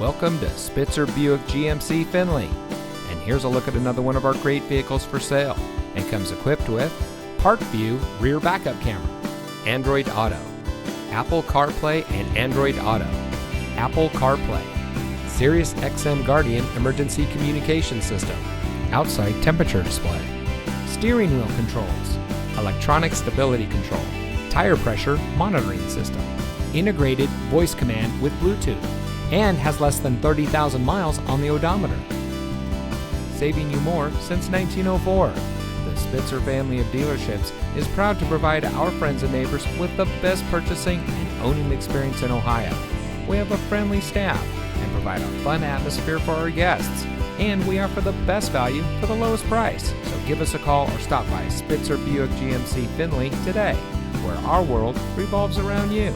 Welcome to Spitzer Buick GMC Findlay. And here's a look at another one of our great vehicles for sale. And comes equipped with Park View rear backup camera, Android Auto, Apple CarPlay and Android Auto, Apple CarPlay, Sirius XM Guardian emergency communication system, outside temperature display, steering wheel controls, electronic stability control, tire pressure monitoring system, integrated voice command with Bluetooth, and has less than 30,000 miles on the odometer. Saving you more since 1904. The Spitzer family of dealerships is proud to provide our friends and neighbors with the best purchasing and owning experience in Ohio. We have a friendly staff and provide a fun atmosphere for our guests. And we offer the best value for the lowest price. So give us a call or stop by Spitzer Buick GMC Findlay today, where our world revolves around you.